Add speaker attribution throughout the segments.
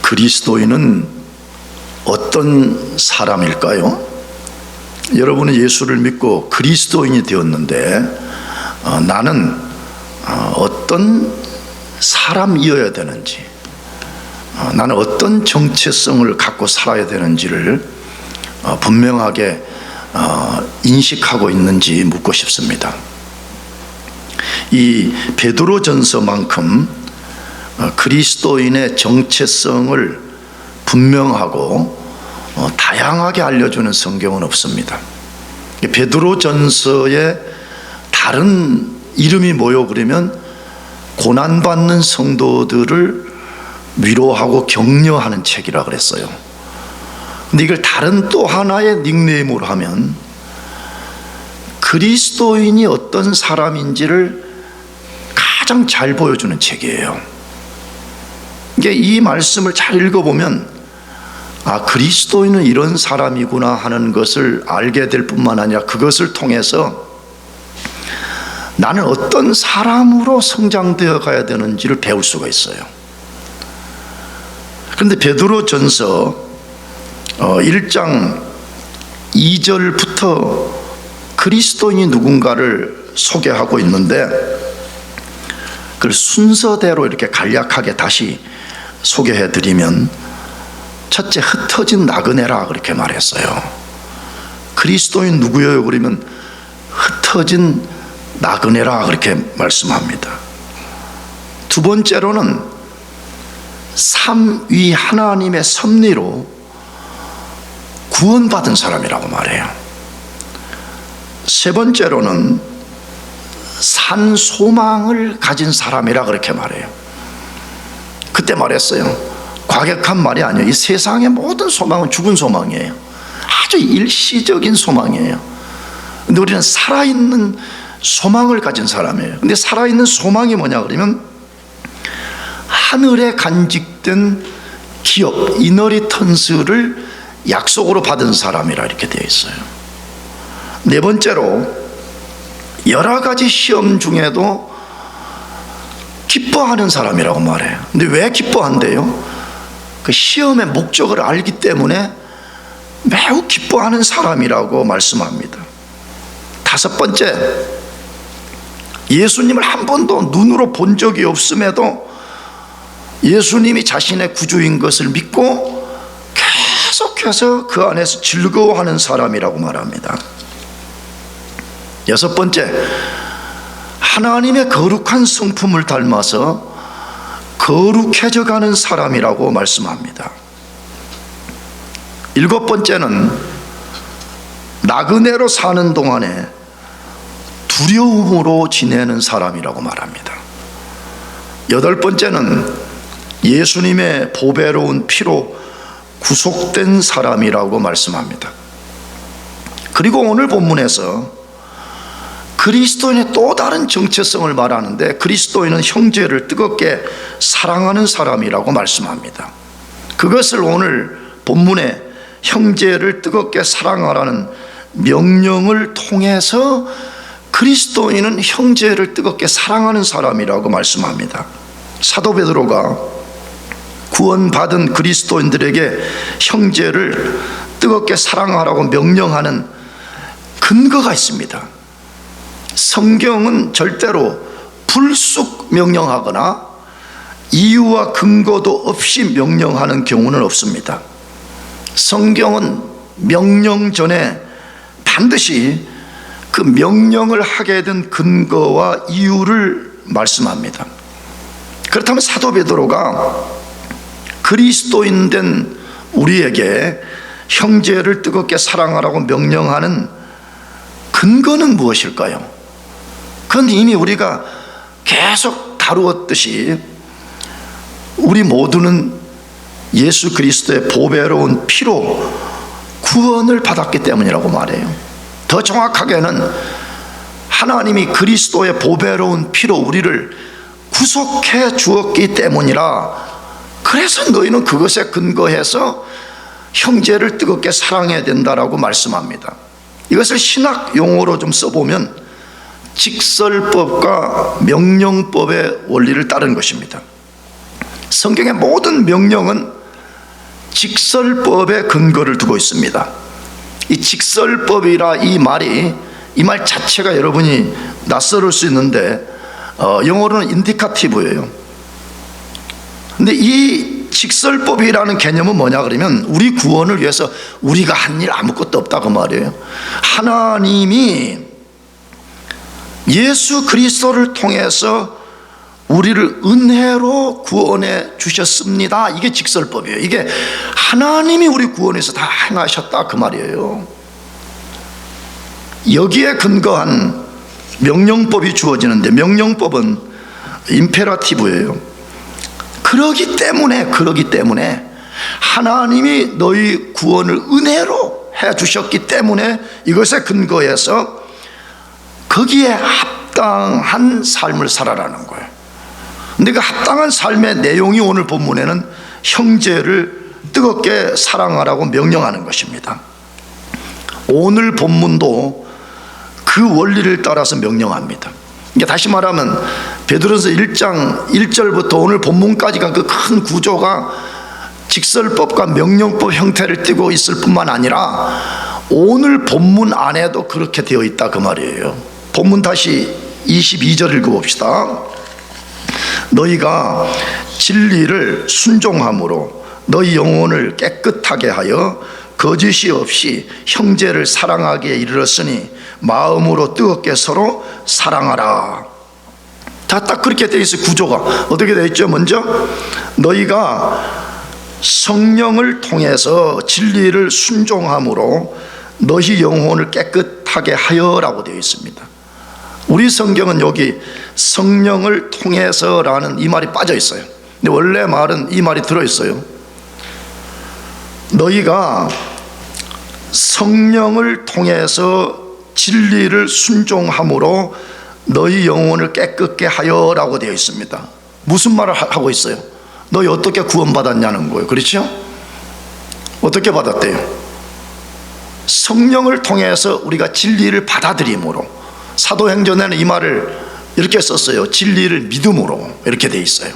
Speaker 1: 그리스도인은 어떤 사람일까요? 여러분은 예수를 믿고 그리스도인이 되었는데 나는 어떤 사람이어야 되는지, 나는 어떤 정체성을 갖고 살아야 되는지를 분명하게 인식하고 있는지 묻고 싶습니다. 이 베드로전서만큼 그리스도인의 정체성을 분명하고 다양하게 알려주는 성경은 없습니다. 베드로전서에 다른 이름이 뭐요? 그러면 고난받는 성도들을 위로하고 격려하는 책이라 그랬어요. 근데 이걸 다른 또 하나의 닉네임으로 하면 그리스도인이 어떤 사람인지를 가장 잘 보여주는 책이에요. 이게 이 말씀을 잘 읽어보면 그리스도인은 이런 사람이구나 하는 것을 알게 될 뿐만 아니라 그것을 통해서 나는 어떤 사람으로 성장되어 가야 되는지를 배울 수가 있어요. 그런데 베드로전서 1장 2절부터 그리스도인이 누군가를 소개하고 있는데 그걸 순서대로 이렇게 간략하게 다시 소개해 드리면, 첫째, 흩어진 나그네라 그렇게 말했어요. 그리스도인 누구예요? 그러면 흩어진 나그네라 그렇게 말씀합니다. 두 번째로는 삼위 하나님의 섭리로 구원받은 사람이라고 말해요. 세 번째로는 산 소망을 가진 사람이라 그렇게 말해요. 그때 말했어요. 과격한 말이 아니에요. 이 세상의 모든 소망은 죽은 소망이에요. 아주 일시적인 소망이에요. 근데 우리는 살아있는 소망을 가진 사람이에요. 근데 살아있는 소망이 뭐냐 그러면 하늘에 간직된 기업, 이너리턴스를 약속으로 받은 사람이라 이렇게 되어 있어요. 네 번째로 여러 가지 시험 중에도 기뻐하는 사람이라고 말해요. 근데 왜 기뻐한대요? 그 시험의 목적을 알기 때문에 매우 기뻐하는 사람이라고 말씀합니다. 다섯 번째, 예수님을 한 번도 눈으로 본 적이 없음에도 예수님이 자신의 구주인 것을 믿고 계속해서 그 안에서 즐거워하는 사람이라고 말합니다. 여섯 번째, 하나님의 거룩한 성품을 닮아서 거룩해져 가는 사람이라고 말씀합니다. 일곱 번째는 나그네로 사는 동안에 두려움으로 지내는 사람이라고 말합니다. 여덟 번째는 예수님의 보배로운 피로 구속된 사람이라고 말씀합니다. 그리고 오늘 본문에서 그리스도인의 또 다른 정체성을 말하는데 그리스도인은 형제를 뜨겁게 사랑하는 사람이라고 말씀합니다. 그것을 오늘 본문에 형제를 뜨겁게 사랑하라는 명령을 통해서 그리스도인은 형제를 뜨겁게 사랑하는 사람이라고 말씀합니다. 사도 베드로가 구원받은 그리스도인들에게 형제를 뜨겁게 사랑하라고 명령하는 근거가 있습니다. 성경은 절대로 불쑥 명령하거나 이유와 근거도 없이 명령하는 경우는 없습니다. 성경은 명령 전에 반드시 그 명령을 하게 된 근거와 이유를 말씀합니다. 그렇다면 사도 베드로가 그리스도인 된 우리에게 형제를 뜨겁게 사랑하라고 명령하는 근거는 무엇일까요? 그건 이미 우리가 계속 다루었듯이 우리 모두는 예수 그리스도의 보배로운 피로 구원을 받았기 때문이라고 말해요. 더 정확하게는 하나님이 그리스도의 보배로운 피로 우리를 구속해 주었기 때문이라, 그래서 너희는 그것에 근거해서 형제를 뜨겁게 사랑해야 된다라고 말씀합니다. 이것을 신학 용어로 좀 써보면 직설법과 명령법의 원리를 따른 것입니다. 성경의 모든 명령은 직설법의 근거를 두고 있습니다. 이 직설법이라 이 말 자체가 여러분이 낯설을 수 있는데 영어로는 인디카티브예요. 근데 이 직설법이라는 개념은 뭐냐 그러면 우리 구원을 위해서 우리가 한 일 아무것도 없다고 말이에요. 하나님이 예수 그리스도를 통해서 우리를 은혜로 구원해 주셨습니다. 이게 직설법이에요. 이게 하나님이 우리 구원해서 다 행하셨다 그 말이에요. 여기에 근거한 명령법이 주어지는데 명령법은 임페라티브예요. 그러기 때문에 하나님이 너희 구원을 은혜로 해 주셨기 때문에 이것에 근거해서 거기에 합당한 삶을 살아라는 거예요. 근데 그 합당한 삶의 내용이 오늘 본문에는 형제를 뜨겁게 사랑하라고 명령하는 것입니다. 오늘 본문도 그 원리를 따라서 명령합니다. 그러니까 다시 말하면 베드로전서 1장 1절부터 오늘 본문까지가 그 큰 구조가 직설법과 명령법 형태를 띠고 있을 뿐만 아니라 오늘 본문 안에도 그렇게 되어 있다 그 말이에요. 본문 다시 22절 읽어봅시다. 너희가 진리를 순종함으로 너희 영혼을 깨끗하게 하여 거짓이 없이 형제를 사랑하기에 이르렀으니 마음으로 뜨겁게 서로 사랑하라. 딱 그렇게 되어 있어요. 구조가 어떻게 되어 있죠? 먼저 너희가 성령을 통해서 진리를 순종함으로 너희 영혼을 깨끗하게 하여라고 되어 있습니다. 우리 성경은 여기 성령을 통해서라는 이 말이 빠져 있어요. 근데 원래 말은 이 말이 들어 있어요. 너희가 성령을 통해서 진리를 순종함으로 너희 영혼을 깨끗게 하여라고 되어 있습니다. 무슨 말을 하고 있어요? 너희 어떻게 구원받았냐는 거예요. 그렇죠? 어떻게 받았대요? 성령을 통해서 우리가 진리를 받아들임으로. 사도행전에는 이 말을 이렇게 썼어요. 진리를 믿음으로 이렇게 되어 있어요.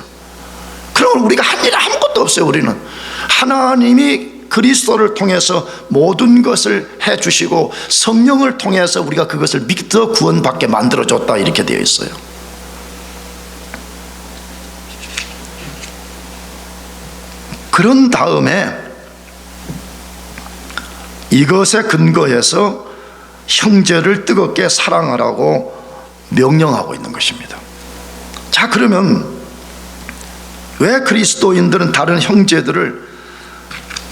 Speaker 1: 그러면 우리가 한 일 아무것도 없어요. 우리는 하나님이 그리스도를 통해서 모든 것을 해주시고 성령을 통해서 우리가 그것을 믿어 구원받게 만들어줬다 이렇게 되어 있어요. 그런 다음에 이것에 근거해서 형제를 뜨겁게 사랑하라고 명령하고 있는 것입니다. 자, 그러면 왜 그리스도인들은 다른 형제들을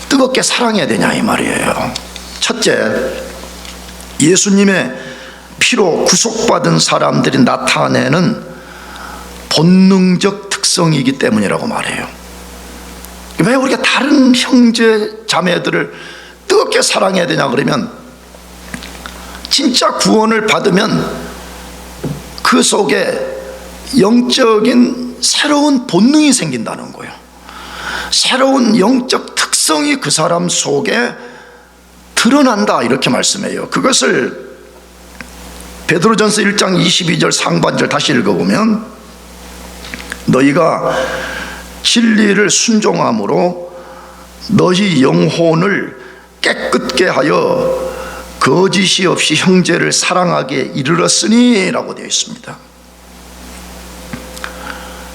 Speaker 1: 뜨겁게 사랑해야 되냐 이 말이에요. 첫째, 예수님의 피로 구속받은 사람들이 나타내는 본능적 특성이기 때문이라고 말해요. 왜 우리가 다른 형제 자매들을 뜨겁게 사랑해야 되냐 그러면 진짜 구원을 받으면 그 속에 영적인 새로운 본능이 생긴다는 거예요. 새로운 영적 특성이 그 사람 속에 드러난다 이렇게 말씀해요. 그것을 베드로전서 1장 22절 상반절 다시 읽어보면 너희가 진리를 순종함으로 너희 영혼을 깨끗게 하여 거짓이 없이 형제를 사랑하게 이르렀으니 라고 되어 있습니다.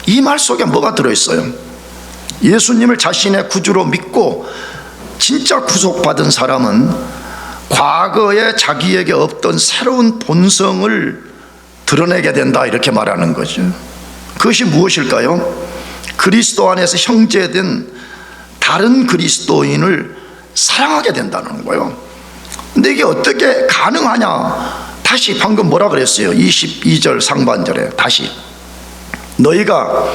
Speaker 1: 이 말 속에 뭐가 들어있어요? 예수님을 자신의 구주로 믿고 진짜 구속받은 사람은 과거에 자기에게 없던 새로운 본성을 드러내게 된다 이렇게 말하는 거죠. 그것이 무엇일까요? 그리스도 안에서 형제된 다른 그리스도인을 사랑하게 된다는 거예요. 근데 이게 어떻게 가능하냐? 다시 방금 뭐라 그랬어요? 22절 상반절에 다시 너희가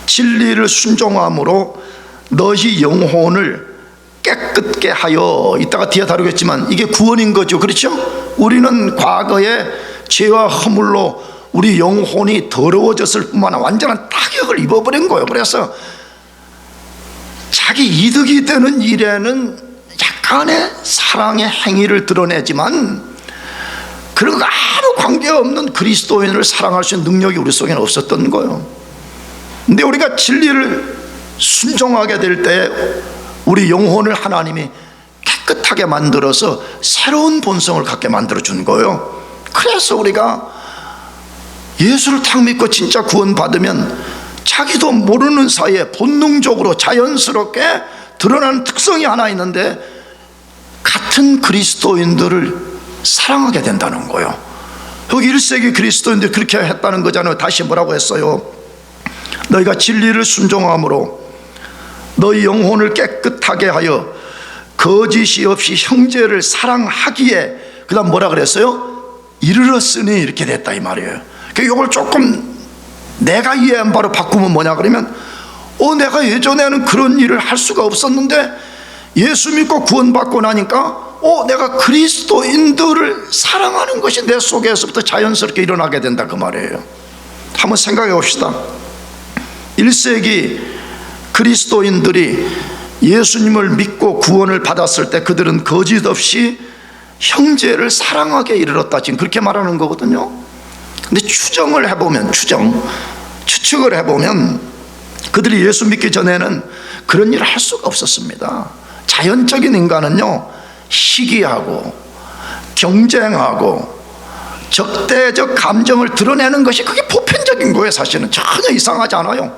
Speaker 1: 진리를 순종함으로 너희 영혼을 깨끗게 하여, 이따가 뒤에 다루겠지만 이게 구원인 거죠. 그렇죠? 우리는 과거에 죄와 허물로 우리 영혼이 더러워졌을 뿐만 아니라 완전한 타격을 입어버린 거예요. 그래서 자기 이득이 되는 일에는 약간의 사랑의 행위를 드러내지만 그런 거 아무 관계없는 그리스도인을 사랑할 수 있는 능력이 우리 속에는 없었던 거예요. 근데 우리가 진리를 순종하게 될 때 우리 영혼을 하나님이 깨끗하게 만들어서 새로운 본성을 갖게 만들어 준 거예요. 그래서 우리가 예수를 딱 믿고 진짜 구원받으면 자기도 모르는 사이에 본능적으로 자연스럽게 드러나는 특성이 하나 있는데, 같은 그리스도인들을 사랑하게 된다는 거예요. 여기 1세기 그리스도인들이 그렇게 했다는 거잖아요. 다시 뭐라고 했어요? 너희가 진리를 순종함으로 너희 영혼을 깨끗하게 하여 거짓이 없이 형제를 사랑하기에, 그 다음 뭐라 그랬어요? 이르렀으니 이렇게 됐다 이 말이에요. 이걸 조금 내가 이해한 바로 바꾸면 뭐냐 그러면, 내가 예전에는 그런 일을 할 수가 없었는데 예수 믿고 구원받고 나니까 내가 그리스도인들을 사랑하는 것이 내 속에서부터 자연스럽게 일어나게 된다 그 말이에요. 한번 생각해 봅시다. 1세기 그리스도인들이 예수님을 믿고 구원을 받았을 때 그들은 거짓 없이 형제를 사랑하게 이르렀다, 지금 그렇게 말하는 거거든요. 근데 추정을 해보면, 추측을 해보면 그들이 예수 믿기 전에는 그런 일을 할 수가 없었습니다. 자연적인 인간은요, 시기하고 경쟁하고 적대적 감정을 드러내는 것이 그게 보편적인 거예요. 사실은 전혀 이상하지 않아요.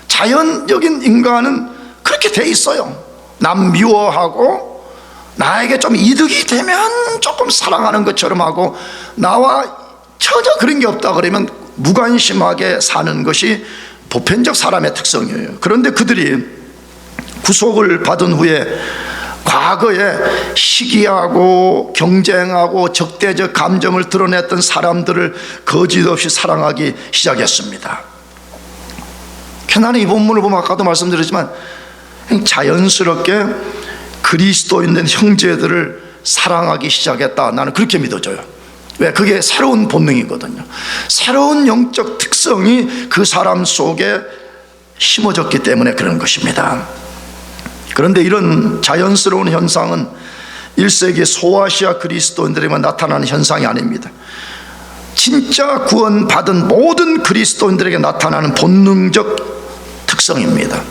Speaker 1: 자연적인 인간은 그렇게 돼 있어요. 남 미워하고 나에게 좀 이득이 되면 조금 사랑하는 것처럼 하고, 나와 전혀 그런 게 없다 그러면 무관심하게 사는 것이 보편적 사람의 특성이에요. 그런데 그들이 구속을 받은 후에 과거에 시기하고 경쟁하고 적대적 감정을 드러냈던 사람들을 거짓없이 사랑하기 시작했습니다. 나는 이 본문을 보면 아까도 말씀드렸지만 자연스럽게 그리스도인된 형제들을 사랑하기 시작했다, 나는 그렇게 믿어져요. 왜? 그게 새로운 본능이거든요. 새로운 영적 특성이 그 사람 속에 심어졌기 때문에 그런 것입니다. 그런데 이런 자연스러운 현상은 1세기 소아시아 그리스도인들에게만 나타나는 현상이 아닙니다. 진짜 구원받은 모든 그리스도인들에게 나타나는 본능적 특성입니다.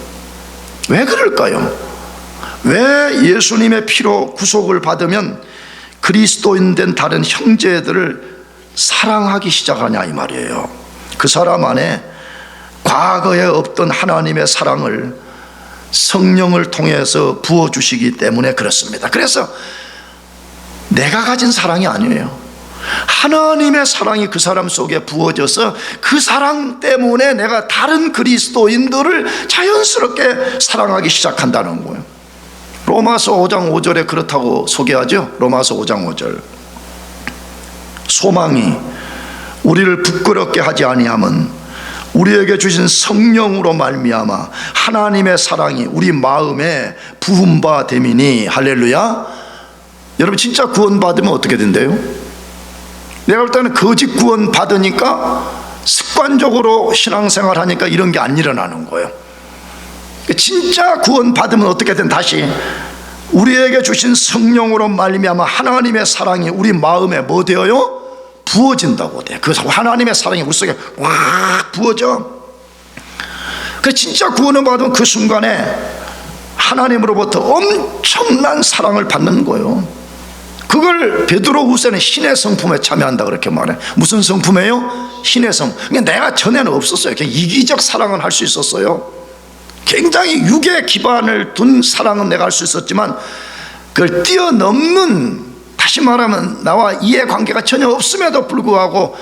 Speaker 1: 왜 그럴까요? 왜 예수님의 피로 구속을 받으면 그리스도인 된 다른 형제들을 사랑하기 시작하냐 이 말이에요. 그 사람 안에 과거에 없던 하나님의 사랑을 성령을 통해서 부어주시기 때문에 그렇습니다. 그래서 내가 가진 사랑이 아니에요. 하나님의 사랑이 그 사람 속에 부어져서 그 사랑 때문에 내가 다른 그리스도인들을 자연스럽게 사랑하기 시작한다는 거예요. 로마서 5장 5절에 그렇다고 소개하죠. 로마서 5장 5절. 소망이 우리를 부끄럽게 하지 아니함은 우리에게 주신 성령으로 말미암아 하나님의 사랑이 우리 마음에 부은 바 됨이니. 할렐루야. 여러분 진짜 구원 받으면 어떻게 된대요? 내가 볼 때는 거짓 구원 받으니까 습관적으로 신앙생활 하니까 이런 게 안 일어나는 거예요. 진짜 구원 받으면 어떻게 된, 다시 우리에게 주신 성령으로 말미암아 하나님의 사랑이 우리 마음에 뭐 되어요? 부어진다고 돼. 그 하나님의 사랑이 우리 속에 확 부어져. 그 진짜 구원을 받으면 그 순간에 하나님으로부터 엄청난 사랑을 받는 거예요. 그걸 베드로후서는 신의 성품에 참여한다 그렇게 말해. 무슨 성품이에요? 신의 성. 내가 전에는 없었어요. 그냥 이기적 사랑은 할 수 있었어요. 굉장히 육의 기반을 둔 사랑은 내가 할 수 있었지만 그걸 뛰어넘는, 다시 말하면 나와 이해관계가 전혀 없음에도 불구하고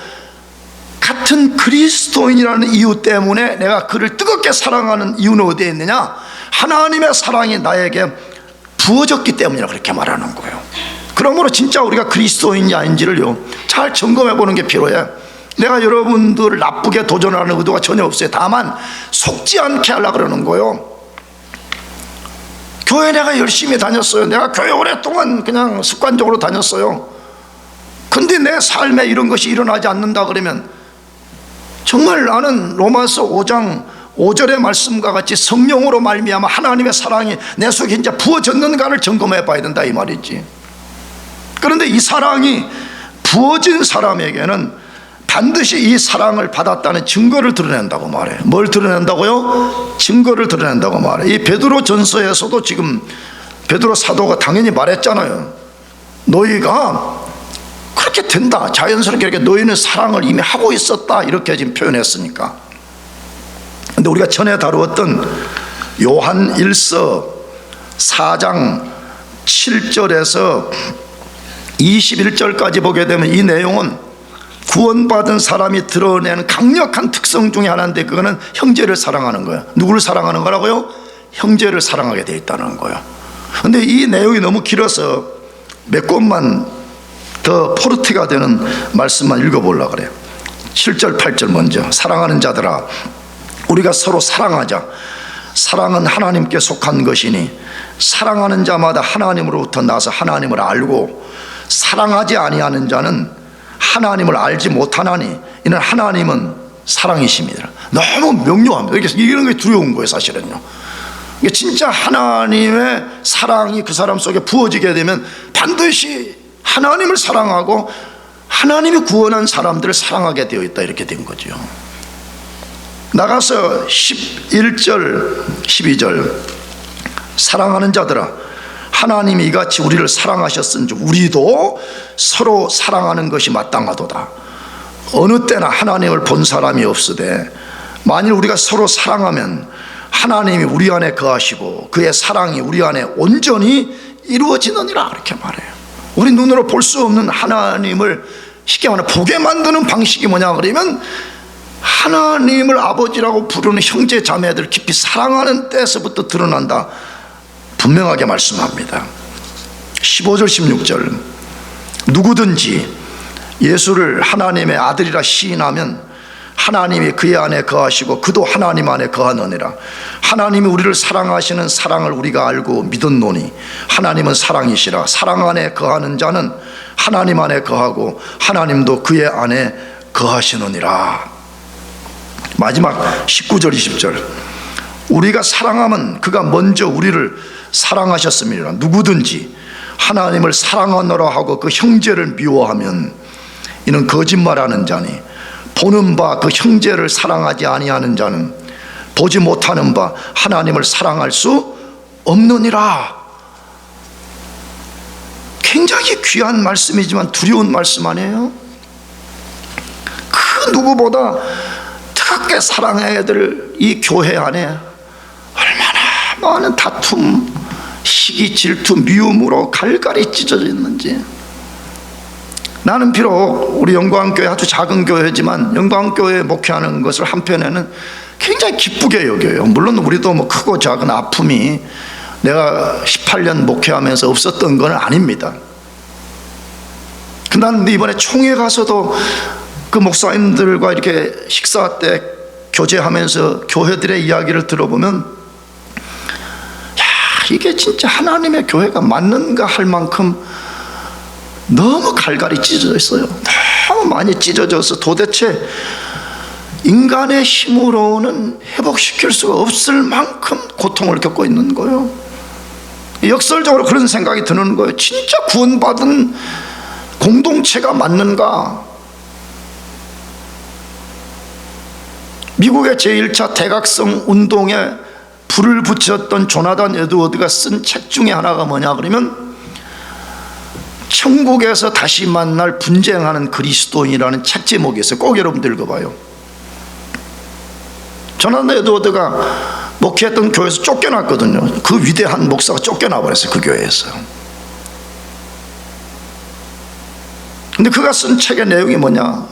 Speaker 1: 같은 그리스도인이라는 이유 때문에 내가 그를 뜨겁게 사랑하는 이유는 어디에 있느냐? 하나님의 사랑이 나에게 부어졌기 때문이라 그렇게 말하는 거예요. 그러므로 진짜 우리가 그리스도인이 아닌지를요 잘 점검해 보는 게 필요해. 내가 여러분들을 나쁘게 도전하는 의도가 전혀 없어요. 다만 속지 않게 하려고 그러는 거예요. 교회 내가 열심히 다녔어요. 내가 교회 오랫동안 그냥 습관적으로 다녔어요. 근데 내 삶에 이런 것이 일어나지 않는다 그러면 정말 나는 로마서 5장 5절의 말씀과 같이 성령으로 말미암아 하나님의 사랑이 내 속에 이제 부어졌는가를 점검해 봐야 된다 이 말이지. 그런데 이 사랑이 부어진 사람에게는 반드시 이 사랑을 받았다는 증거를 드러낸다고 말해요. 뭘 드러낸다고요? 증거를 드러낸다고 말해요. 이 베드로 전서에서도 지금 베드로 사도가 당연히 말했잖아요. 너희가 그렇게 된다, 자연스럽게 이렇게 너희는 사랑을 이미 하고 있었다, 이렇게 지금 표현했으니까. 근데 우리가 전에 다루었던 요한 1서 4장 7절에서 21절까지 보게 되면 이 내용은 구원받은 사람이 드러내는 강력한 특성 중에 하나인데, 그거는 형제를 사랑하는 거예요. 누구를 사랑하는 거라고요? 형제를 사랑하게 되어 있다는 거예요. 근데 이 내용이 너무 길어서 몇 곳만 더 포르티가 되는 말씀만 읽어보려고 그래요. 7절 8절 먼저. 사랑하는 자들아, 우리가 서로 사랑하자. 사랑은 하나님께 속한 것이니 사랑하는 자마다 하나님으로부터 나서 하나님을 알고, 사랑하지 아니하는 자는 하나님을 알지 못하나니 이는 하나님은 사랑이십니다. 너무 명료합니다. 이런 게 두려운 거예요, 사실은요. 진짜 하나님의 사랑이 그 사람 속에 부어지게 되면 반드시 하나님을 사랑하고 하나님이 구원한 사람들을 사랑하게 되어 있다, 이렇게 된 거죠. 나가서 11절 12절. 사랑하는 자들아, 하나님이 이같이 우리를 사랑하셨은즉 우리도 서로 사랑하는 것이 마땅하도다. 어느 때나 하나님을 본 사람이 없으되 만일 우리가 서로 사랑하면 하나님이 우리 안에 거하시고 그의 사랑이 우리 안에 온전히 이루어지느니라, 이렇게 말해요. 우리 눈으로 볼 수 없는 하나님을 쉽게 말하면 보게 만드는 방식이 뭐냐 그러면, 하나님을 아버지라고 부르는 형제 자매들 깊이 사랑하는 때에서부터 드러난다, 분명하게 말씀합니다. 15절 16절. 누구든지 예수를 하나님의 아들이라 시인하면 하나님이 그의 안에 거하시고 그도 하나님 안에 거하느니라. 하나님이 우리를 사랑하시는 사랑을 우리가 알고 믿었노니 하나님은 사랑이시라. 사랑 안에 거하는 자는 하나님 안에 거하고 하나님도 그의 안에 거하시느니라. 마지막 19절 20절. 우리가 사랑하면 그가 먼저 우리를 사랑하셨음이라. 누구든지 하나님을 사랑하노라 하고 그 형제를 미워하면 이는 거짓말하는 자니 보는 바 그 형제를 사랑하지 아니하는 자는 보지 못하는 바 하나님을 사랑할 수 없느니라. 굉장히 귀한 말씀이지만 두려운 말씀 아니에요? 그 누구보다 뜨겁게 사랑해야 될 이 교회 안에 얼마나 많은 다툼, 시기, 질투, 미움으로 갈갈이 찢어져 있는지. 나는 비록 우리 영광교회 아주 작은 교회지만 영광교회 목회하는 것을 한편에는 굉장히 기쁘게 여겨요. 물론 우리도 뭐 크고 작은 아픔이 내가 18년 목회하면서 없었던 건 아닙니다. 난 이번에 총회 가서도 그 목사님들과 이렇게 식사 때 교제하면서 교회들의 이야기를 들어보면, 야, 이게 진짜 하나님의 교회가 맞는가 할 만큼 너무 갈갈이 찢어져 있어요. 너무 많이 찢어져서 도대체 인간의 힘으로는 회복시킬 수가 없을 만큼 고통을 겪고 있는 거예요. 역설적으로 그런 생각이 드는 거예요. 진짜 구원받은 공동체가 맞는가? 미국의 제1차 대각성 운동에 불을 붙였던 조나단 에드워드가 쓴 책 중에 하나가 뭐냐 그러면 천국에서 다시 만날 분쟁하는 그리스도인이라는 책 제목이 있어요. 꼭 여러분들 읽어봐요. 조나단 에드워드가 목회했던 교회에서 쫓겨났거든요. 그 위대한 목사가 쫓겨나 버렸어요, 그 교회에서. 근데 그가 쓴 책의 내용이 뭐냐,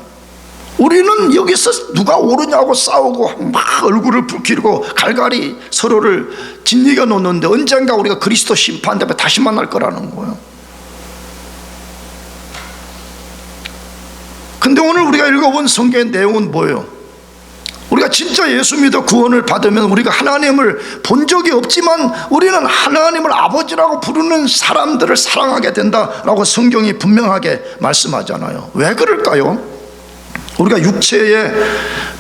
Speaker 1: 우리는 여기서 누가 옳으냐고 싸우고 막 얼굴을 붉히고 갈갈이 서로를 짓이겨 놓는데 언젠가 우리가 그리스도 심판 앞에 다시 만날 거라는 거예요. 근데 오늘 우리가 읽어본 성경의 내용은 뭐예요? 우리가 진짜 예수 믿어 구원을 받으면 우리가 하나님을 본 적이 없지만 우리는 하나님을 아버지라고 부르는 사람들을 사랑하게 된다라고 성경이 분명하게 말씀하잖아요. 왜 그럴까요? 우리가 육체의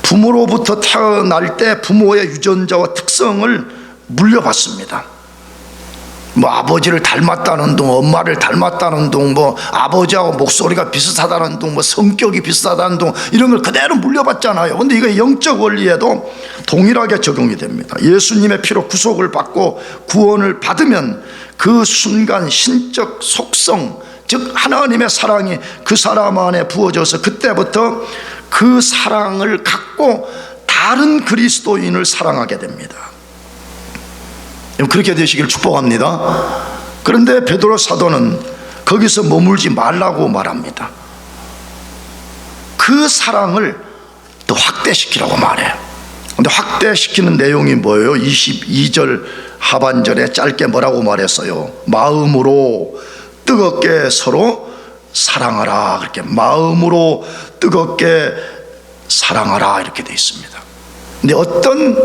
Speaker 1: 부모로부터 태어날 때 부모의 유전자와 특성을 물려받습니다. 뭐 아버지를 닮았다는 둥, 엄마를 닮았다는 둥, 뭐 아버지하고 목소리가 비슷하다는 둥, 뭐 성격이 비슷하다는 둥, 이런 걸 그대로 물려봤잖아요. 근데 이거 영적 원리에도 동일하게 적용이 됩니다. 예수님의 피로 구속을 받고 구원을 받으면 그 순간 신적 속성, 즉 하나님의 사랑이 그 사람 안에 부어져서 그때부터 그 사랑을 갖고 다른 그리스도인을 사랑하게 됩니다. 그렇게 되시길 축복합니다. 그런데 베드로 사도는 거기서 머물지 말라고 말합니다. 그 사랑을 더 확대시키라고 말해요. 근데 확대시키는 내용이 뭐예요? 22절 하반절에 짧게 뭐라고 말했어요? 마음으로 뜨겁게 서로 사랑하라. 그렇게 마음으로 뜨겁게 사랑하라 이렇게 되어 있습니다. 근데 어떤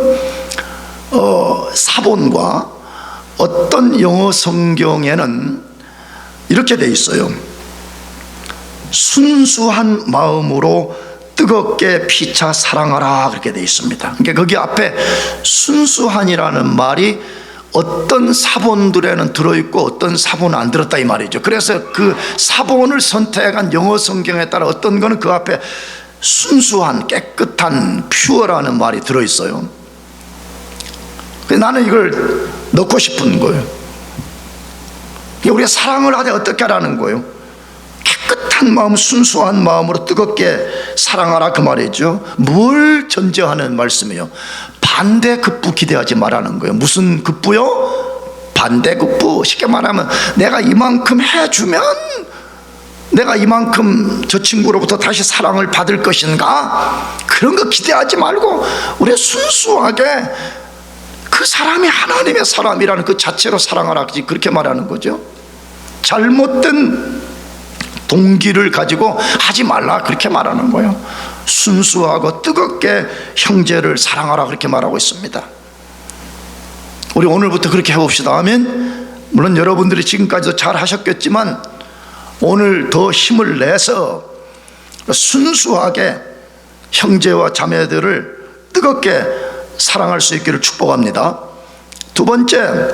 Speaker 1: 사본과 어떤 영어 성경에는 이렇게 되어 있어요. 순수한 마음으로 뜨겁게 피차 사랑하라 그렇게 되어 있습니다. 그러니까 거기 앞에 순수한이라는 말이 어떤 사본들에는 들어있고 어떤 사본은 안 들었다 이 말이죠. 그래서 그 사본을 선택한 영어 성경에 따라 어떤 거는 그 앞에 순수한, 깨끗한, 퓨어라는 말이 들어있어요. 나는 이걸 넣고 싶은 거예요. 우리가 사랑을 하되 어떻게 하라는 거예요? 깨끗한 마음, 순수한 마음으로 뜨겁게 사랑하라 그 말이죠. 뭘 전제하는 말씀이에요? 반대급부 기대하지 말라는 거예요. 무슨 급부요? 반대급부. 쉽게 말하면 내가 이만큼 해주면 내가 이만큼 저 친구로부터 다시 사랑을 받을 것인가? 그런 거 기대하지 말고 우리 순수하게 그 사람이 하나님의 사람이라는 그 자체로 사랑하라 그렇게 말하는 거죠. 잘못된 동기를 가지고 하지 말라 그렇게 말하는 거예요. 순수하고 뜨겁게 형제를 사랑하라 그렇게 말하고 있습니다. 우리 오늘부터 그렇게 해봅시다. 아멘. 물론 여러분들이 지금까지도 잘 하셨겠지만 오늘 더 힘을 내서 순수하게 형제와 자매들을 뜨겁게 사랑할 수 있기를 축복합니다. 두 번째,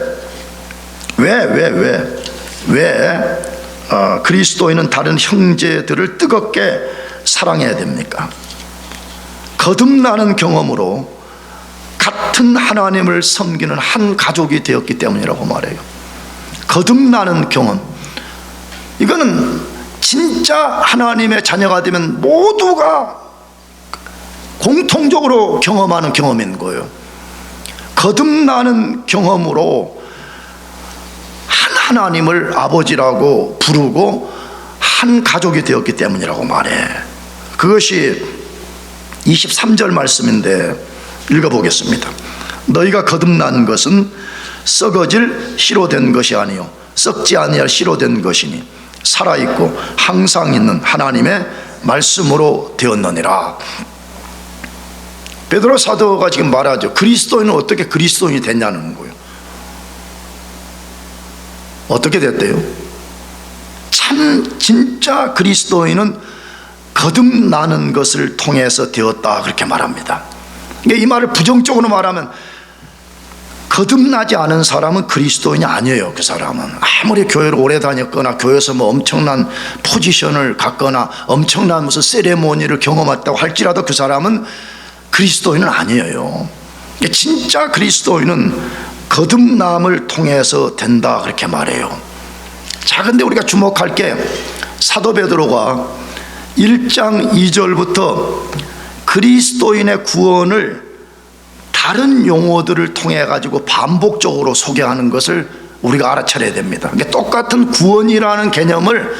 Speaker 1: 왜 그리스도인은 다른 형제들을 뜨겁게 사랑해야 됩니까? 거듭나는 경험으로 같은 하나님을 섬기는 한 가족이 되었기 때문이라고 말해요. 거듭나는 경험, 이거는 진짜 하나님의 자녀가 되면 모두가 공통적으로 경험하는 경험인 거예요. 거듭나는 경험으로 한 하나님을 아버지라고 부르고 한 가족이 되었기 때문이라고 말해. 그것이 23절 말씀인데 읽어보겠습니다. 너희가 거듭난 것은 썩어질 씨로 된 것이 아니요 썩지 아니할 씨로 된 것이니 살아있고 항상 있는 하나님의 말씀으로 되었느니라. 베드로 사도가 지금 말하죠. 그리스도인은 어떻게 그리스도인이 됐냐는 거예요. 어떻게 됐대요? 참 진짜 그리스도인은 거듭나는 것을 통해서 되었다 그렇게 말합니다. 그러니까 이 말을 부정적으로 말하면 거듭나지 않은 사람은 그리스도인이 아니에요. 그 사람은 아무리 교회를 오래 다녔거나 교회에서 뭐 엄청난 포지션을 갖거나 엄청난 무슨 세레모니를 경험했다고 할지라도 그 사람은 그리스도인은 아니에요. 진짜 그리스도인은 거듭남을 통해서 된다 그렇게 말해요. 자, 근데 우리가 주목할 게 사도 베드로가 1장 2절부터 그리스도인의 구원을 다른 용어들을 통해 가지고 반복적으로 소개하는 것을 우리가 알아차려야 됩니다. 그러니까 똑같은 구원이라는 개념을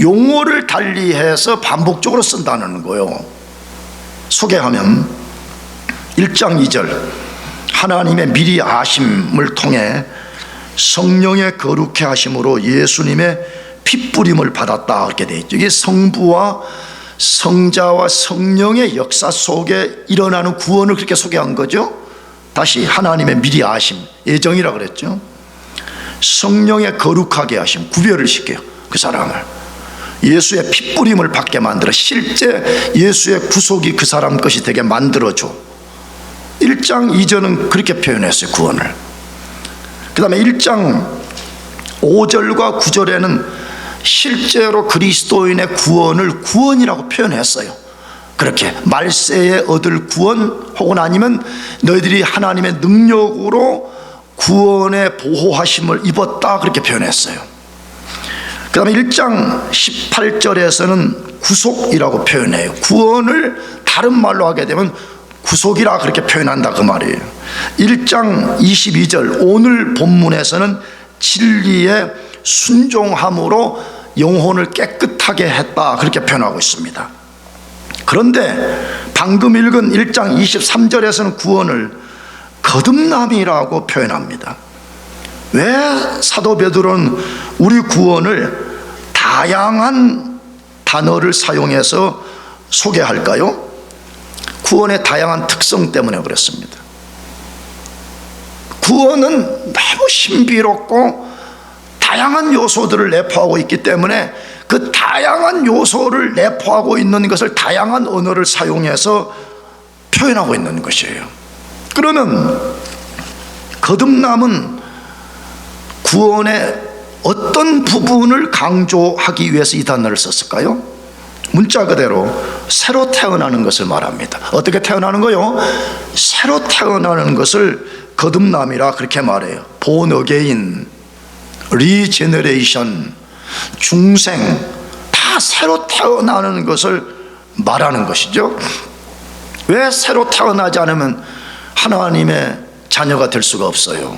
Speaker 1: 용어를 달리해서 반복적으로 쓴다는 거예요. 소개하면 1장 2절 하나님의 미리 아심을 통해 성령의 거룩해 하심으로 예수님의 핏부림을 받았다 이렇게 되어 있죠. 이게 성부와 성자와 성령의 역사 속에 일어나는 구원을 그렇게 소개한 거죠. 다시 하나님의 미리 아심, 예정이라 그랬죠. 성령의 거룩하게 하심, 구별을 시켜요. 그 사람을 예수의 핏부림을 받게 만들어 실제 예수의 구속이 그 사람 것이 되게 만들어줘. 1장 2절은 그렇게 표현했어요. 구원을. 그 다음에 1장 5절과 9절에는 실제로 그리스도인의 구원을 구원이라고 표현했어요. 그렇게 말세에 얻을 구원, 혹은 아니면 너희들이 하나님의 능력으로 구원의 보호하심을 입었다, 그렇게 표현했어요. 그 다음에 1장 18절에서는 구속이라고 표현해요. 구원을 다른 말로 하게 되면 구속이라 그렇게 표현한다, 그 말이에요. 1장 22절 오늘 본문에서는 진리에 순종함으로 영혼을 깨끗하게 했다, 그렇게 표현하고 있습니다. 그런데 방금 읽은 1장 23절에서는 구원을 거듭남이라고 표현합니다. 왜 사도 베드로는 우리 구원을 다양한 단어를 사용해서 소개할까요? 구원의 다양한 특성 때문에 그렇습니다. 구원은 너무 신비롭고 다양한 요소들을 내포하고 있기 때문에 그 다양한 요소를 내포하고 있는 것을 다양한 언어를 사용해서 표현하고 있는 것이에요. 그러면 거듭남은 구원의 어떤 부분을 강조하기 위해서 이 단어를 썼을까요? 문자 그대로 새로 태어나는 것을 말합니다. 어떻게 태어나는 거요? 새로 태어나는 것을 거듭남이라 그렇게 말해요. born again, regeneration, 중생, 다 새로 태어나는 것을 말하는 것이죠. 왜 새로 태어나지 않으면 하나님의 자녀가 될 수가 없어요?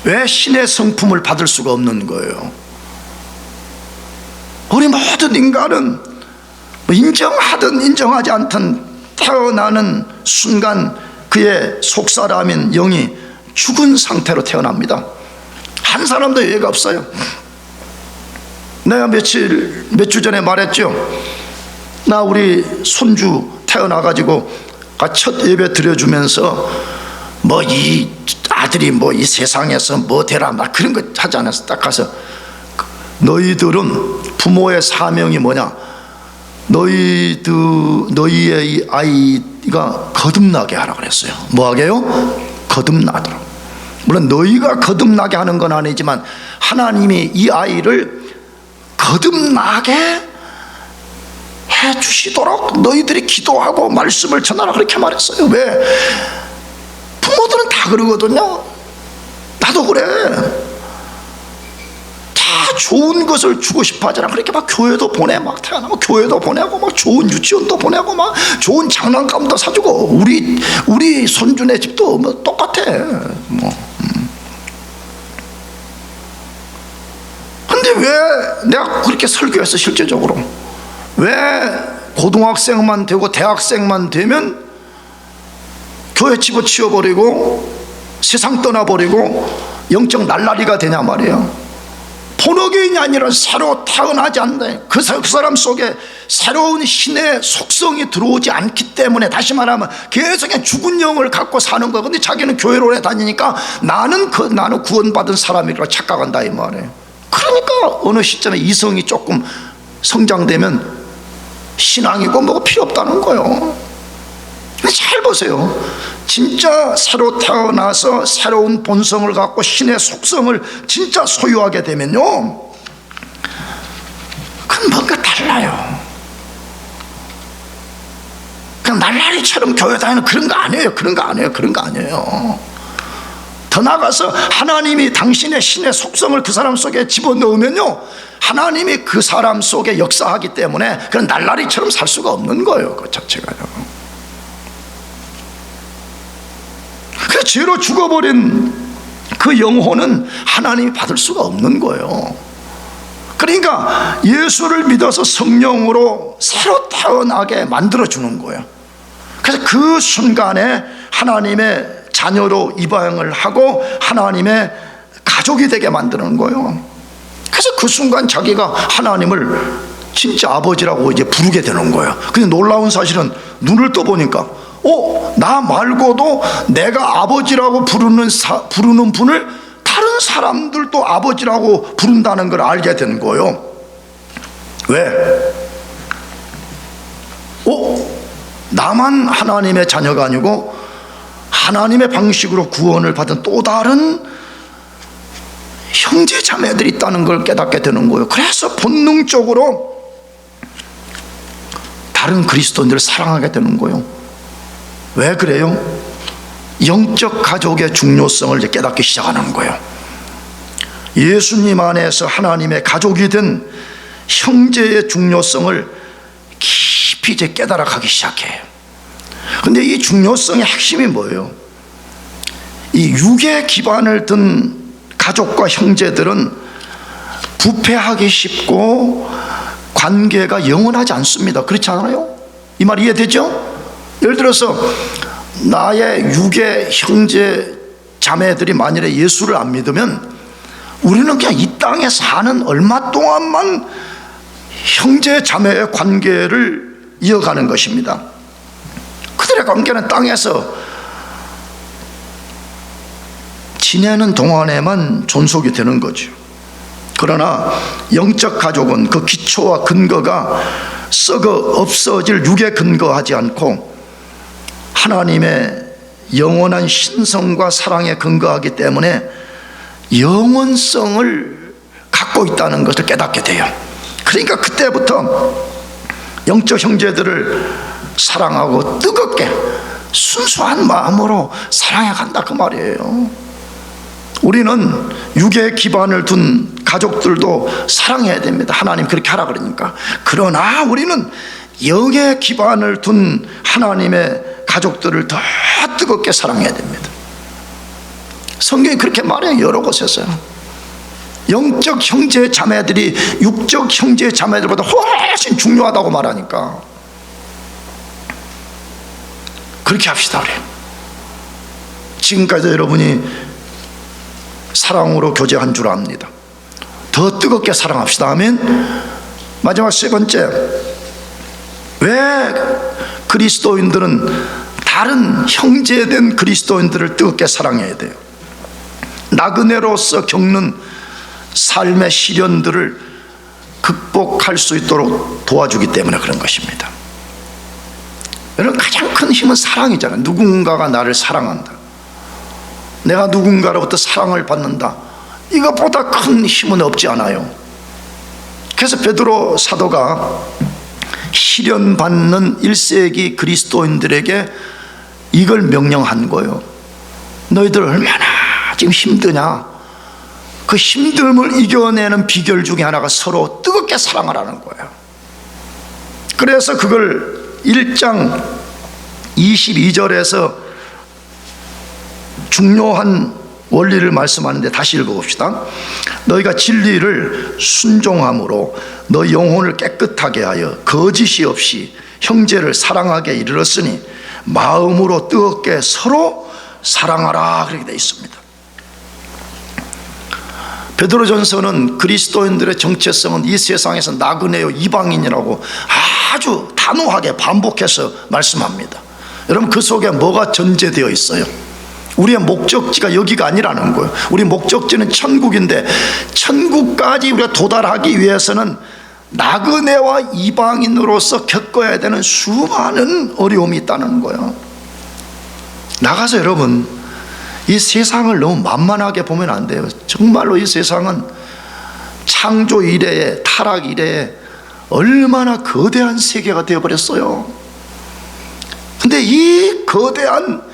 Speaker 1: 왜 신의 성품을 받을 수가 없는 거예요? 우리 모든 인간은 인정하든 인정하지 않든 태어나는 순간 그의 속사람인 영이 죽은 상태로 태어납니다. 한 사람도 예외가 없어요. 내가 몇 주 전에 말했죠. 나 우리 손주 태어나가지고 첫 예배 드려주면서 뭐 이 아들이 뭐 이 세상에서 뭐 되라 막 그런 거 하지 않았어. 딱 가서 너희들은 부모의 사명이 뭐냐? 너희의 이 아이가 거듭나게 하라 그랬어요. 뭐 하게요? 거듭나도록. 물론 너희가 거듭나게 하는 건 아니지만 하나님이 이 아이를 거듭나게 해주시도록 너희들이 기도하고 말씀을 전하라 그렇게 말했어요. 왜? 부모들은 다 그러거든요. 나도 그래. 다 좋은 것을 주고 싶어 하잖아. 그렇게 막 교회도 보내, 막 태어나고 교회도 보내고 막 좋은 유치원도 보내고 막 좋은 장난감도 사주고 우리 손주네 집도 뭐 똑같아. 근데 왜 내가 그렇게 설교했어? 실제적으로 왜 고등학생만 되고 대학생만 되면 교회 집어치워버리고 세상 떠나버리고 영적 날라리가 되냐 말이에요. 본어교인이 아니라 새로 태어나지 않는다. 그 사람 속에 새로운 신의 속성이 들어오지 않기 때문에, 다시 말하면 계속 죽은 영을 갖고 사는 거야. 근데 자기는 교회로 오래 다니니까 나는 구원받은 사람이라고 착각한다 이 말이에요. 그러니까 어느 시점에 이성이 조금 성장되면 신앙이고 뭐가 필요 없다는 거예요. 잘 보세요. 진짜 새로 태어나서 새로운 본성을 갖고 신의 속성을 진짜 소유하게 되면요, 그건 뭔가 달라요. 그냥 날라리처럼 교회 다니는 그런 거 아니에요. 그런 거 아니에요. 더 나아가서 하나님이 당신의 신의 속성을 그 사람 속에 집어넣으면요, 하나님이 그 사람 속에 역사하기 때문에 그런 날라리처럼 살 수가 없는 거예요. 그 자체가요. 그 죄로 죽어버린 그 영혼은 하나님이 받을 수가 없는 거예요. 그러니까 예수를 믿어서 성령으로 새로 태어나게 만들어주는 거예요. 그래서 그 순간에 하나님의 자녀로 입양을 하고 하나님의 가족이 되게 만드는 거예요. 그래서 그 순간 자기가 하나님을 진짜 아버지라고 이제 부르게 되는 거예요. 근데 놀라운 사실은 눈을 떠보니까 나 말고도 내가 아버지라고 부르는 분을 다른 사람들도 아버지라고 부른다는 걸 알게 된 거예요. 왜? 나만 하나님의 자녀가 아니고 하나님의 방식으로 구원을 받은 또 다른 형제 자매들이 있다는 걸 깨닫게 되는 거예요. 그래서 본능적으로 다른 그리스도인들을 사랑하게 되는 거예요. 왜 그래요? 영적 가족의 중요성을 이제 깨닫기 시작하는 거예요. 예수님 안에서 하나님의 가족이 된 형제의 중요성을 깊이 이제 깨달아 가기 시작해요. 근데 이 중요성의 핵심이 뭐예요? 이 육의 기반을 둔 가족과 형제들은 부패하기 쉽고 관계가 영원하지 않습니다. 그렇지 않아요? 이 말 이해되죠? 예를 들어서 나의 육의 형제 자매들이 만일에 예수를 안 믿으면 우리는 그냥 이 땅에 사는 얼마 동안만 형제 자매의 관계를 이어가는 것입니다. 그들의 관계는 땅에서 지내는 동안에만 존속이 되는 거죠. 그러나 영적 가족은 그 기초와 근거가 썩어 없어질 육에 근거하지 않고 하나님의 영원한 신성과 사랑에 근거하기 때문에 영원성을 갖고 있다는 것을 깨닫게 돼요. 그러니까 그때부터 영적 형제들을 사랑하고 뜨겁게 순수한 마음으로 사랑해 간다 그 말이에요. 우리는 육의 기반을 둔 가족들도 사랑해야 됩니다. 하나님 그렇게 하라 그러니까. 그러나 우리는 영의 기반을 둔 하나님의 가족들을 더 뜨겁게 사랑해야 됩니다. 성경이 그렇게 말해요. 여러 곳에서 영적 형제 자매들이 육적 형제 자매들보다 훨씬 중요하다고 말하니까 그렇게 합시다 그래요. 지금까지 여러분이 사랑으로 교제한 줄 압니다. 더 뜨겁게 사랑합시다. 아멘. 마지막 세 번째, 왜 그리스도인들은 다른 형제된 그리스도인들을 뜨겁게 사랑해야 돼요? 나그네로서 겪는 삶의 시련들을 극복할 수 있도록 도와주기 때문에 그런 것입니다. 여러분, 가장 큰 힘은 사랑이잖아요. 누군가가 나를 사랑한다, 내가 누군가로부터 사랑을 받는다, 이것보다 큰 힘은 없지 않아요. 그래서 베드로 사도가 시련받는 1세기 그리스도인들에게 이걸 명령한 거예요. 너희들 얼마나 지금 힘드냐, 그 힘듦을 이겨내는 비결 중에 하나가 서로 뜨겁게 사랑하라는 거예요. 그래서 그걸 1장 22절에서 중요한 원리를 말씀하는데 다시 읽어봅시다. 너희가 진리를 순종함으로 너희 영혼을 깨끗하게 하여 거짓이 없이 형제를 사랑하게 이르렀으니 마음으로 뜨겁게 서로 사랑하라, 그렇게 되어 있습니다. 베드로전서는 그리스도인들의 정체성은 이 세상에서 나그네요 이방인이라고 아주 단호하게 반복해서 말씀합니다. 여러분, 그 속에 뭐가 전제되어 있어요? 우리의 목적지가 여기가 아니라는 거예요. 우리 목적지는 천국인데 천국까지 우리가 도달하기 위해서는 나그네와 이방인으로서 겪어야 되는 수많은 어려움이 있다는 거예요. 나가서 여러분, 이 세상을 너무 만만하게 보면 안 돼요. 정말로 이 세상은 창조 이래에, 타락 이래에 얼마나 거대한 세계가 되어버렸어요. 근데 이 거대한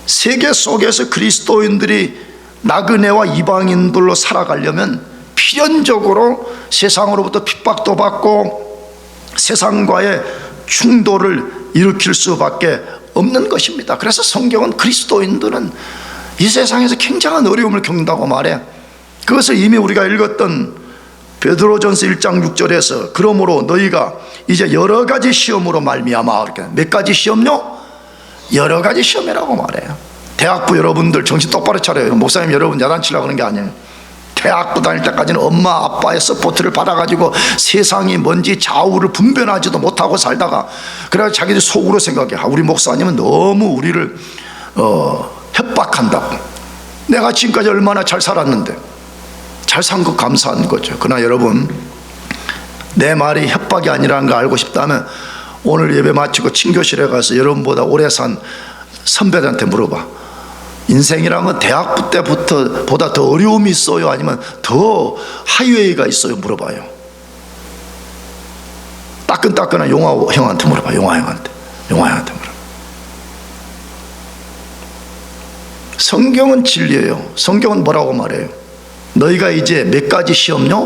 Speaker 1: 세계 속에서 그리스도인들이 나그네와 이방인들로 살아가려면 필연적으로 세상으로부터 핍박도 받고 세상과의 충돌을 일으킬 수밖에 없는 것입니다. 그래서 성경은 그리스도인들은 이 세상에서 굉장한 어려움을 겪는다고 말해. 그것을 이미 우리가 읽었던 베드로전서 1장 6절에서 그러므로 너희가 이제 여러 가지 시험으로 말미암아, 이렇게 몇 가지 시험요? 여러 가지 시험이라고 말해요. 대학부 여러분들 정신 똑바로 차려요. 목사님 여러분 야단치려고 그런 게 아니에요. 대학부 다닐 때까지는 엄마 아빠의 서포트를 받아가지고 세상이 뭔지 좌우를 분별하지도 못하고 살다가 그래서 자기들 속으로 생각해, 우리 목사님은 너무 우리를 협박한다고. 내가 지금까지 얼마나 잘 살았는데, 잘 산 거 감사한 거죠. 그러나 여러분, 내 말이 협박이 아니라는 거 알고 싶다면 오늘 예배 마치고 친교실에 가서 여러분보다 오래 산 선배들한테 물어봐. 인생이란 건 대학부 때부터 보다 더 어려움이 있어요? 아니면 더 하이웨이가 있어요? 물어봐요. 따끈따끈한 용화 형한테 물어봐. 용화 형한테 물어봐. 성경은 진리예요. 성경은 뭐라고 말해요? 너희가 이제 몇 가지 시험요?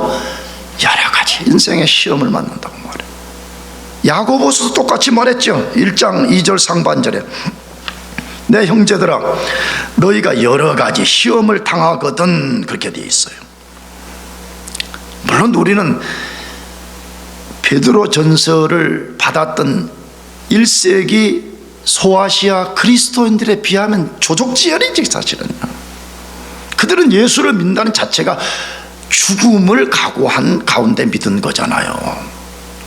Speaker 1: 여러 가지 인생의 시험을 만난다고 말해요. 야고보서도 똑같이 말했죠. 1장 2절 상반절에 내 형제들아 너희가 여러 가지 시험을 당하거든, 그렇게 되어 있어요. 물론 우리는 베드로 전서를 받았던 1세기 소아시아 그리스도인들에 비하면 조족지혈이지 사실은. 그들은 예수를 믿는다는 자체가 죽음을 각오한 가운데 믿은 거잖아요.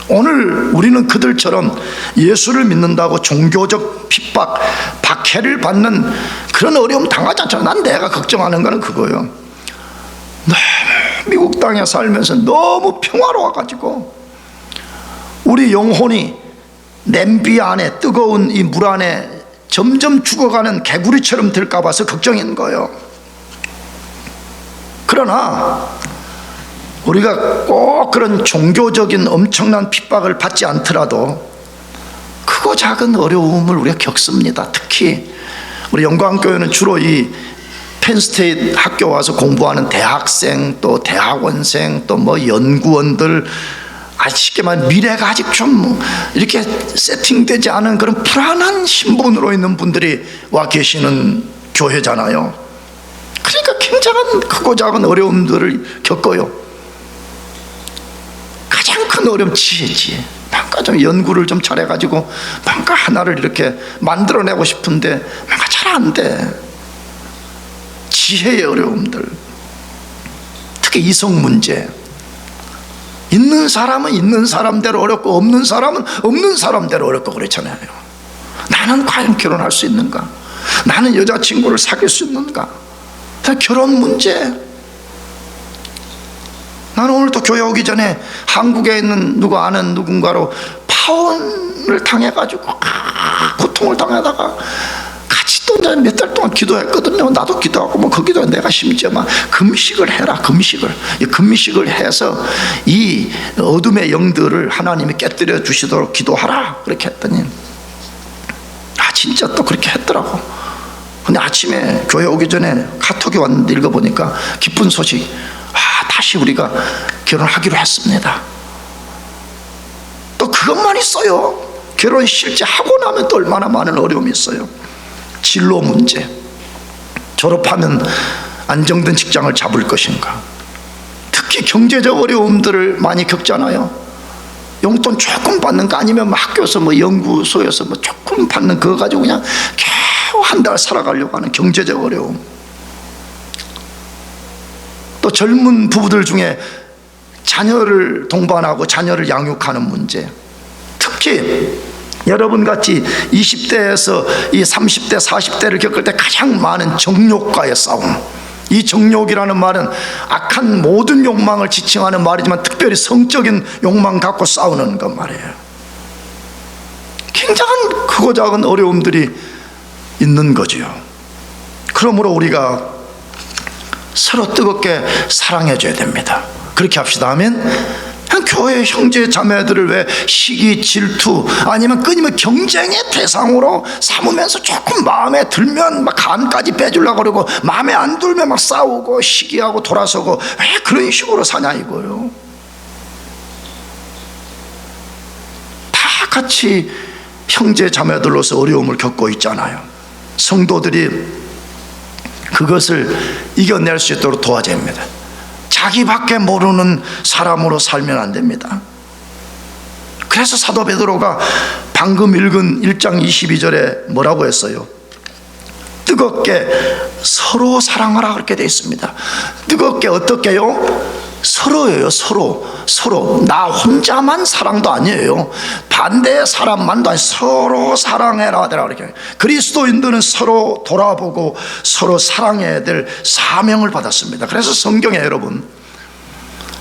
Speaker 1: 오늘 우리는 그들처럼 예수를 믿는다고 종교적 핍박, 박해를 받는 그런 어려움 당하지 않잖아요. 난 내가 걱정하는 거는 그거예요. 너무 미국 땅에 살면서 너무 평화로워가지고 우리 영혼이 냄비 안에, 뜨거운 이 물 안에 점점 죽어가는 개구리처럼 될까 봐서 걱정인 거예요. 그러나 우리가 꼭 그런 종교적인 엄청난 핍박을 받지 않더라도 크고 작은 어려움을 우리가 겪습니다. 특히 우리 영광교회는 주로 이 펜스테이트 학교 와서 공부하는 대학생, 또 대학원생, 또 뭐 연구원들, 쉽게 말하면 미래가 아직 좀 이렇게 세팅되지 않은 그런 불안한 신분으로 있는 분들이 와 계시는 교회잖아요. 그러니까 굉장한 크고 작은 어려움들을 겪어요. 가장 큰 어려움 지혜. 뭔가 좀 연구를 좀 잘해가지고 뭔가 하나를 이렇게 만들어내고 싶은데 뭔가 잘 안 돼. 지혜의 어려움들, 특히 이성 문제. 있는 사람은 있는 사람대로 어렵고 없는 사람은 없는 사람대로 어렵고 그렇잖아요. 나는 과연 결혼할 수 있는가? 나는 여자친구를 사귈 수 있는가? 결혼 문제. 나는 오늘 또 교회 오기 전에 한국에 있는 누구 아는 누군가로 파혼을 당해가지고 고통을 당하다가 같이 또 몇 달 동안 기도했거든요. 나도 기도하고 뭐 거기도 내가 심지어 막 금식을 해라. 금식을 해서 이 어둠의 영들을 하나님이 깨뜨려 주시도록 기도하라, 그렇게 했더니 진짜 또 그렇게 했더라고. 근데 아침에 교회 오기 전에 카톡이 왔는데 읽어보니까 기쁜 소식, 다시 우리가 결혼하기로 했습니다. 또 그것만 있어요. 결혼 실제 하고 나면 또 얼마나 많은 어려움이 있어요. 진로 문제, 졸업하면 안정된 직장을 잡을 것인가. 특히 경제적 어려움들을 많이 겪잖아요. 용돈 조금 받는 거 아니면 학교에서 연구소에서 조금 받는 그거 가지고 그냥 겨우 한 달 살아가려고 하는 경제적 어려움. 또 젊은 부부들 중에 자녀를 동반하고 자녀를 양육하는 문제. 특히 여러분같이 20대에서 이 30대, 40대를 겪을 때 가장 많은 정욕과의 싸움. 이 정욕이라는 말은 악한 모든 욕망을 지칭하는 말이지만 특별히 성적인 욕망 갖고 싸우는 것 말이에요. 굉장한 크고 작은 어려움들이 있는 거지요. 그러므로 우리가 서로 뜨겁게 사랑해 줘야 됩니다. 그렇게 합시다. 아멘. 교회 형제 자매들을 왜 시기, 질투 아니면 끊임없이 경쟁의 대상으로 삼으면서 조금 마음에 들면 막 간까지 빼주려고 그러고 마음에 안 들면 막 싸우고 시기하고 돌아서고 왜 그런 식으로 사냐 이거요. 다 같이 형제 자매들로서 어려움을 겪고 있잖아요. 성도들이 그것을 이겨낼 수 있도록 도와줘야 합니다. 자기밖에 모르는 사람으로 살면 안 됩니다. 그래서 사도 베드로가 방금 읽은 1장 22절에 뭐라고 했어요? 뜨겁게 서로 사랑하라, 그렇게 되어 있습니다. 뜨겁게 어떻게요? 서로예요. 서로. 나 혼자만 사랑도 아니에요. 반대의 사람만도 아니에요. 서로 사랑해라 이렇게. 그리스도인들은 서로 돌아보고 서로 사랑해야 될 사명을 받았습니다. 그래서 성경에 여러분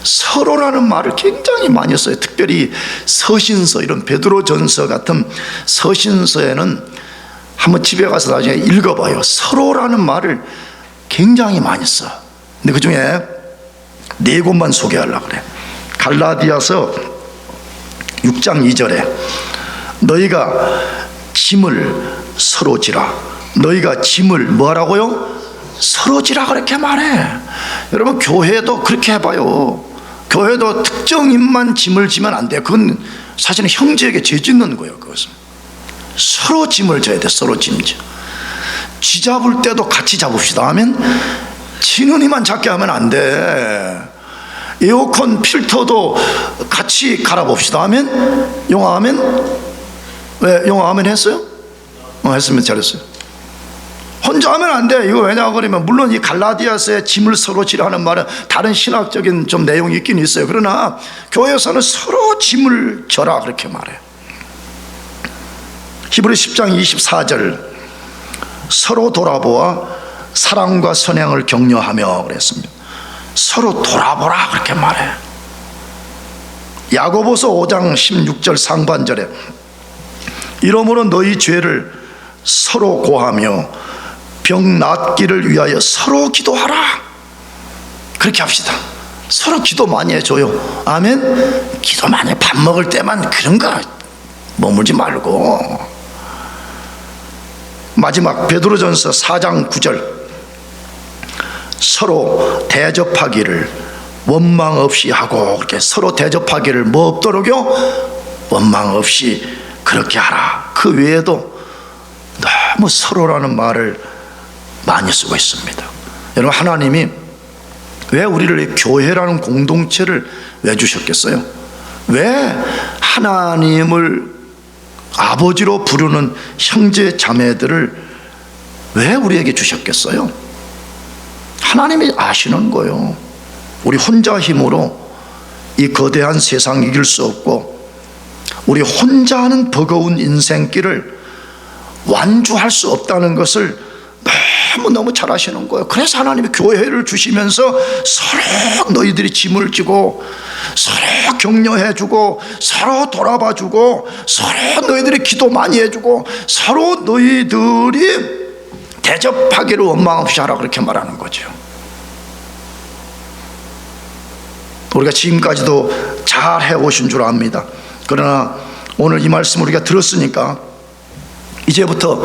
Speaker 1: 서로라는 말을 굉장히 많이 써요. 특별히 서신서, 이런 베드로전서 같은 서신서에는 한번 집에 가서 나중에 읽어봐요. 서로라는 말을 굉장히 많이 써. 근데 그 중에 4곳만 소개하려고 그래. 갈라디아서 6장 2절에 너희가 짐을 서로 지라. 너희가 짐을 뭐하라고요? 서로 지라 그렇게 말해. 여러분 교회도 그렇게 해봐요. 교회도 특정인만 짐을 지면 안 돼. 그건 사실은 형제에게 죄 짓는 거예요. 그것은 서로 짐을 져야 돼. 서로 짐져. 쥐 잡을 때도 같이 잡읍시다 하면 지는 이만 잡게 하면 안 돼. 에어컨 필터도 같이 갈아봅시다 하면 용화하면 왜 용화하면 했어요? 했으면 잘했어요. 혼자 하면 안 돼. 이거 왜냐 그러면 물론 이 갈라디아서의 짐을 서로 지라는 말은 다른 신학적인 좀 내용이 있긴 있어요. 그러나 교회에서는 서로 짐을 져라 그렇게 말해요. 히브리 10장 24절 서로 돌아보아 사랑과 선행을 격려하며 그랬습니다. 서로 돌아보라 그렇게 말해요. 야고보서 5장 16절 상반절에 이러므로 너희 죄를 서로 고하며 병 낫기를 위하여 서로 기도하라 그렇게 합시다. 서로 기도 많이 해줘요. 아멘. 기도 많이 해. 밥 먹을 때만 그런 거 머물지 말고. 마지막 베드로전서 4장 9절 서로 대접하기를 원망 없이 하고 그렇게 서로 대접하기를 뭐 없도록요? 원망 없이 그렇게 하라. 그 외에도 너무 서로라는 말을 많이 쓰고 있습니다. 여러분 하나님이 왜 우리를 교회라는 공동체를 왜 주셨겠어요? 왜 하나님을 아버지로 부르는 형제 자매들을 왜 우리에게 주셨겠어요? 하나님이 아시는 거예요. 우리 혼자 힘으로 이 거대한 세상 이길 수 없고 우리 혼자 하는 버거운 인생길을 완주할 수 없다는 것을 너무 잘 아시는 거예요. 그래서 하나님이 교회를 주시면서 서로 너희들이 짐을 지고 서로 격려해주고 서로 돌아봐주고 서로 너희들이 기도 많이 해주고 서로 너희들이 대접하기를 원망 없이 하라 그렇게 말하는 거죠. 우리가 지금까지도 잘 해오신 줄 압니다. 그러나 오늘 이 말씀을 우리가 들었으니까 이제부터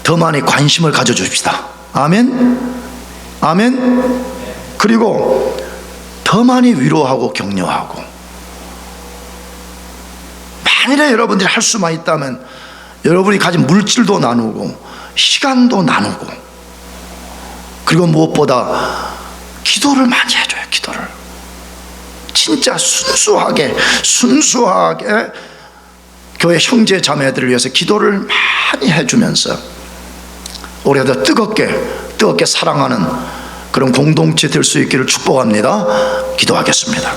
Speaker 1: 더 많이 관심을 가져줍시다. 아멘. 아멘. 그리고 더 많이 위로하고 격려하고 만일에 여러분들이 할 수만 있다면 여러분이 가진 물질도 나누고 시간도 나누고 그리고 무엇보다 기도를 많이 해줘요. 기도를 진짜 순수하게 교회 형제 자매들을 위해서 기도를 많이 해주면서 우리가 더 뜨겁게 사랑하는 그런 공동체 될 수 있기를 축복합니다. 기도하겠습니다.